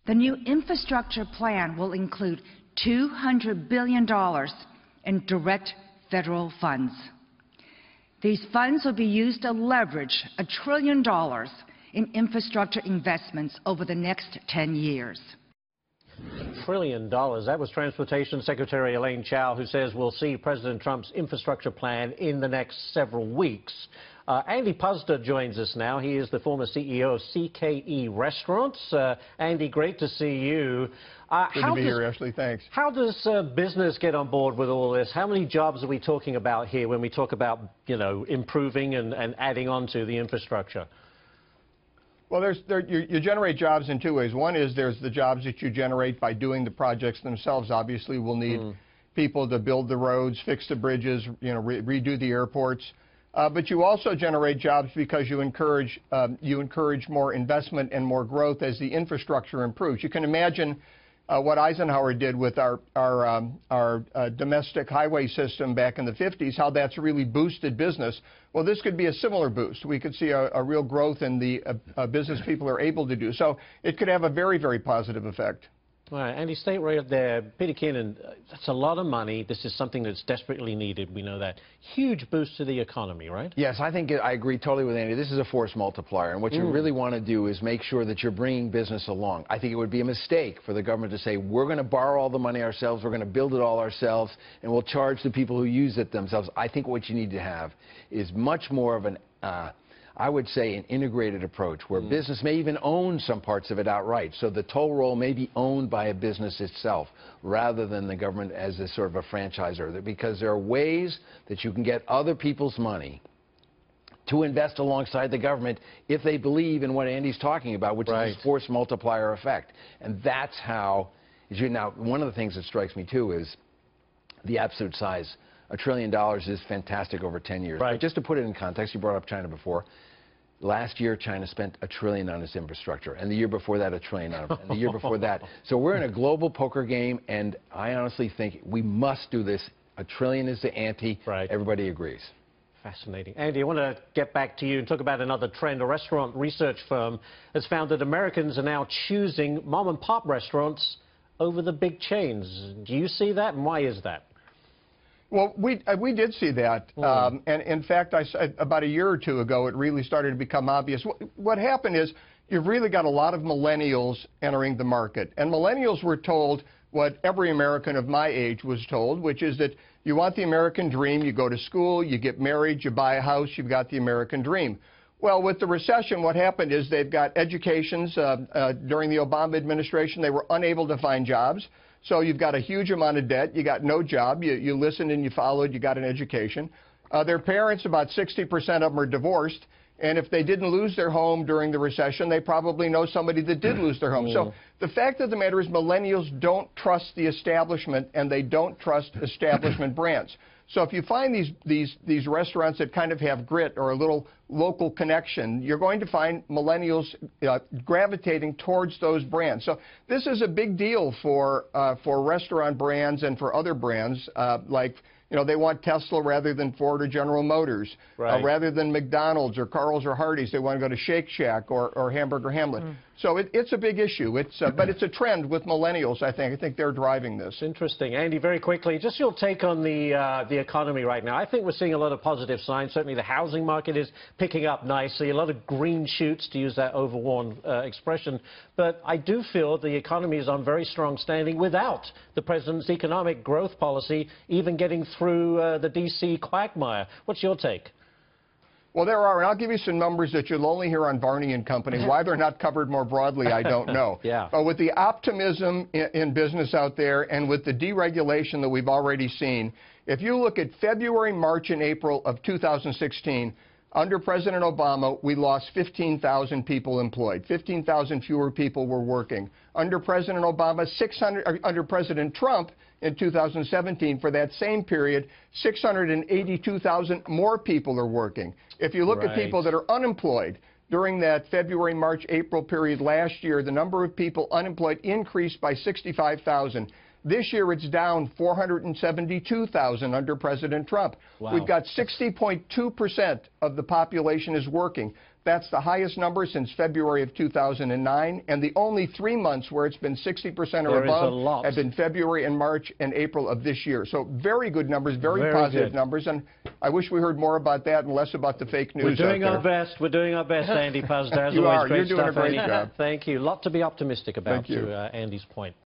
The new infrastructure plan will include $200 billion in direct federal funds. These funds will be used to leverage $1 trillion in infrastructure investments over the next 10 years. $1 trillion. That was Transportation Secretary Elaine Chao, who says we'll see President Trump's infrastructure plan in the next several weeks. Andy Puzder joins us now. He is the former CEO of CKE Restaurants. Andy, great to see you. Good to be here, Ashley. Thanks. How does business get on board with all this? How many jobs are we talking about here when we talk about, you know, improving and adding on to the infrastructure? Well, you generate jobs in two ways. One is there's the jobs that you generate by doing the projects themselves. Obviously, we'll need people to build the roads, fix the bridges, you know, redo the airports. But you also generate jobs because you encourage more investment and more growth as the infrastructure improves. You can imagine what Eisenhower did with our domestic highway system back in the 50s, how that's really boosted business. Well, this could be a similar boost. We could see a real growth in the business people are able to do. So it could have a very, very positive effect. All right, Andy, stay right there. Peter Keenan, that's a lot of money. This is something that's desperately needed. We know that. Huge boost to the economy, right? Yes, I agree totally with Andy. This is a force multiplier, and what you really want to do is make sure that you're bringing business along. I think it would be a mistake for the government to say, we're going to borrow all the money ourselves, we're going to build it all ourselves, and we'll charge the people who use it themselves. I think what you need to have is much more of an I would say an integrated approach where business may even own some parts of it outright. So the toll roll may be owned by a business itself rather than the government as a sort of a franchisor. Because there are ways that you can get other people's money to invest alongside the government if they believe in what Andy's talking about, which is this force multiplier effect. And that's how, now, one of the things that strikes me too is the absolute size. $1 trillion is fantastic over 10 years. But just to put it in context, you brought up China before. Last year, China spent $1 trillion on its infrastructure, and the year before that, $1 trillion on it, and the year before that. So we're in a global poker game, and I honestly think we must do this. $1 trillion is the ante. Everybody agrees. Fascinating. Andy, I want to get back to you and talk about another trend. A restaurant research firm has found that Americans are now choosing mom-and-pop restaurants over the big chains. Do you see that, and why is that? Well, we did see that, and in fact, about a year or two ago, it really started to become obvious. What happened is you've really got a lot of millennials entering the market, and millennials were told what every American of my age was told, which is that you want the American dream, you go to school, you get married, you buy a house, you've got the American dream. Well, with the recession, what happened is they've got educations. During the Obama administration, they were unable to find jobs. So you've got a huge amount of debt. You got no job. You listened and you followed. You got an education. Their parents, about 60% of them are divorced. And if they didn't lose their home during the recession, they probably know somebody that did lose their home. So the fact of the matter is millennials don't trust the establishment, and they don't trust establishment brands. So if you find these restaurants that kind of have grit or a little local connection, you're going to find millennials gravitating towards those brands. So this is a big deal for restaurant brands and for other brands like, you know, they want Tesla rather than Ford or General Motors. Rather than McDonald's or Carl's or Hardee's, they want to go to Shake Shack or Hamburger Hamlet. So it's a big issue. But it's a trend with millennials, I think. I think they're driving this. Interesting. Andy, very quickly, just your take on the economy right now. I think we're seeing a lot of positive signs. Certainly the housing market is picking up nicely. A lot of green shoots, to use that overworn expression. But I do feel the economy is on very strong standing without the president's economic growth policy even getting through the D.C. quagmire. What's your take? Well, there are, and I'll give you some numbers that you'll only hear on Barney and Company. Why they're not covered more broadly, I don't know. But with the optimism in business out there and with the deregulation that we've already seen, if you look at February, March, and April of 2016, under President Obama, we lost 15,000 people employed. 15,000 fewer people were working. Under President Obama, under President Trump in 2017, for that same period, 682,000 more people are working. If you look at people that are unemployed, during that February, March, April period last year, the number of people unemployed increased by 65,000. This year, it's down 472,000 under President Trump. We've got 60.2% of the population is working. That's the highest number since February of 2009, and the only 3 months where it's been 60% or above have been February and March and April of this year. So very good numbers, very positive numbers, and I wish we heard more about that and less about the fake news. We're doing our best. We're doing our best, Andy Puzder. As you always, are. great You're doing stuff, a great Andy. job. Thank you. A lot to be optimistic about, Thank you. to Andy's point.